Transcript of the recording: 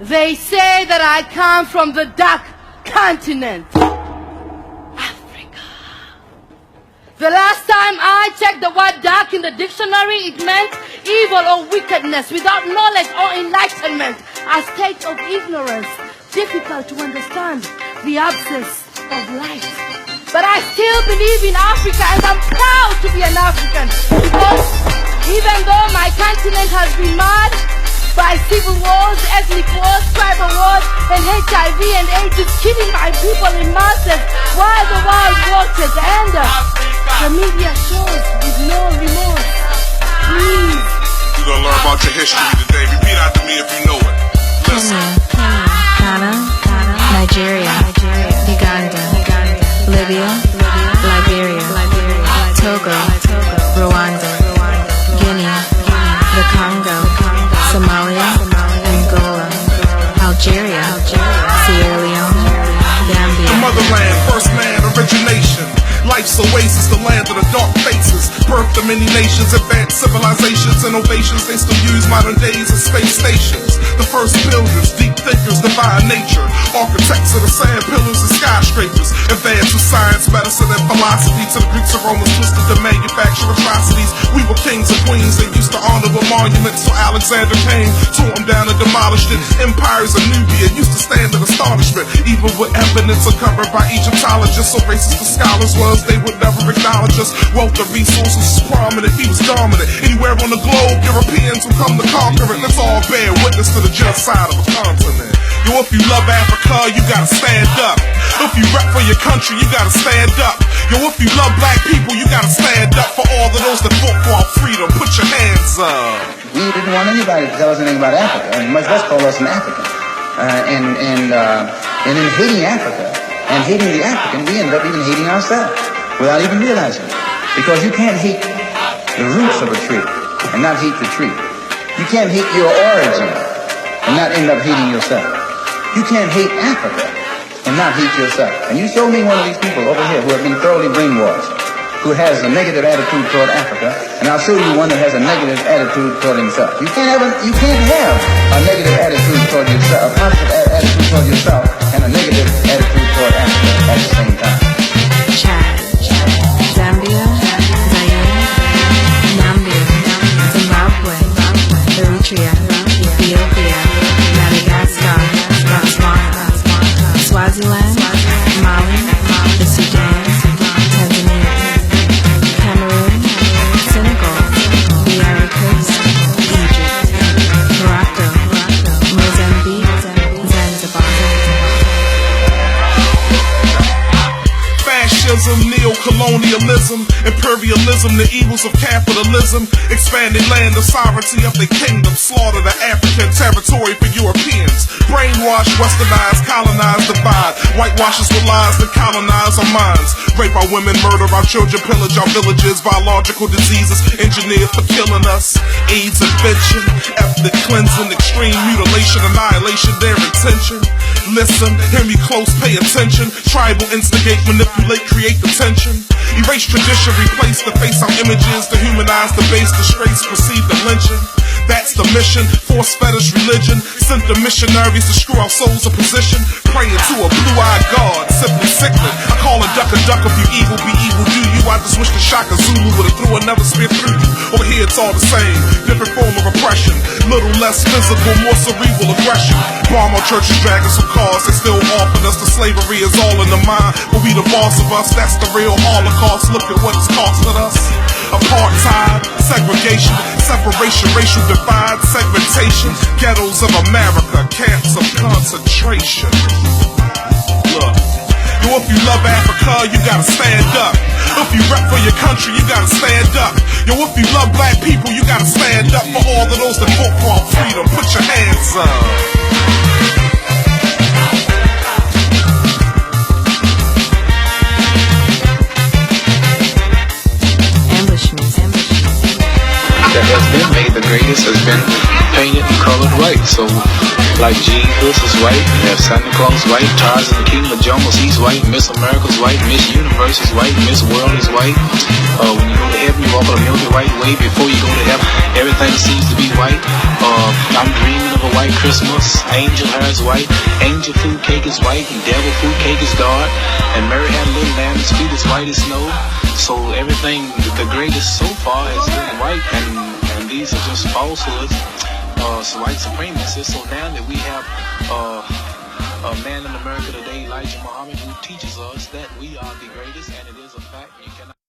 They say that I come from the dark continent, Africa. The last time I checked the word dark in the dictionary, it meant evil or wickedness without knowledge or enlightenment, a state of ignorance, difficult to understand, the absence of light. But I still believe in Africa, and I'm proud to be an African, because even though my continent has been marred by civil wars, ethnic wars, tribal wars, and HIV and AIDS is killing my people in masses while the world watches, and the media shows with no remorse. Please. You're gonna learn about your history today. Repeat after me if you know it. Listen. Ghana, Nigeria, Uganda, Libya, Liberia, Togo, Rwanda, Guinea, the Congo, Somalia, Angola, Algeria, Sierra Leone, Gambia. The motherland, first man, origination. Life's oasis, the land of the dark faces. Birth of many nations, advanced civilizations, innovations. They still use modern days as space stations. The first builders, deep thinkers, divine nature. Architects of the sand pillars and skyscrapers. Advanced with science, medicine, and philosophy. To the Greeks and Romans twisted to manufacture atrocities. We were kings and queens, they used to honor with monuments. So Alexander came, tore them down and demolished it. Empires of Nubia used to stand in astonishment, even with evidence uncovered by Egyptologists. So racist the scholars were, they would never acknowledge us. Wealth of resources is prominent, he was dominant. Anywhere on the globe, Europeans will come to conquer it. Let's all bear witness to the genocide of a continent. Yo, if you love Africa, you gotta stand up. If you rep for your country, you gotta stand up. Yo, if you love black people, you gotta stand up for all of those that fought for our freedom. Put your hands up. We didn't want anybody to tell us anything about Africa, and much less call us an African. And in hating Africa and hating the African, we ended up even hating ourselves without even realizing it. Because you can't hate the roots of a tree and not hate the tree. You can't hate your origin and not end up hating yourself. You can't hate Africa and not hate yourself. And you show me one of these people over here who have been thoroughly brainwashed, who has a negative attitude toward Africa, and I'll show you one that has a negative attitude toward himself. You can't have a negative attitude toward yourself, a positive attitude toward yourself, and a negative attitude toward Africa at the same time. Chad, Zambia, Zaire, Namibia, Zimbabwe, Eritrea, Ethiopia, Madagascar, Botswana, Swaziland, Mali, the Sudan, Tanzania, Cameroon, Senegal, the Ivory Coast, Egypt, Morocco, Mozambique, Zanzibar. Fascism, neo-colonialism, imperialism, the evils of capitalism, expanding land, the sovereignty of the kingdom, slaughter the African territory for Europeans, brainwash, westernized, colonize, divide, whitewashes with lies that colonize our minds, rape our women, murder our children, pillage our villages, biological diseases engineered for killing us, AIDS invention, ethnic cleansing, extreme mutilation, annihilation, their intention. Listen, hear me close, pay attention. Tribal instigate, manipulate, create the tension. Erase tradition, replace the face on images, dehumanize the base, disgrace, perceive the lynching. That's the mission, force fetish religion. Sent the missionaries to screw our souls a position. Praying to a blue-eyed God, simply sickening. I call a duck if you evil, be evil, do you. I just wish the Shaka Zulu would've threw another spear through you. Over here it's all the same, different form of oppression. Little less physical, more cerebral aggression. Bomb our churches, dragging some cars, they still offering us. The slavery is all in the mind, but we the boss of us. That's the real Holocaust, look at what it's costing us. Apartheid, segregation, separation, racial divide, segmentation, ghettos of America, camps of concentration. Look, yo, if you love Africa, you gotta stand up. If you rep for your country, you gotta stand up. Yo, if you love black people, you gotta stand up for all of those that fought for our freedom. Put your hands up. That has been made the greatest has been painted and colored white. So, like Jesus is white, you have Santa Claus white, Tarzan the King of the Jungle, he's white, Miss America's white, Miss Universe is white, Miss World is white. When you go to heaven, you walk on a Milky White way. Before you go to heaven, everything seems to be white. I'm dreaming of a white Christmas. Angel hair is white, angel food cake is white, and devil food cake is dark. And Mary had a little lamb, his feet is white as snow. So everything, the greatest so far has been white, and these are just falsehoods. So white supremacists. So now that we have a man in America today, Elijah Muhammad, who teaches us that we are the greatest, and it is a fact. You cannot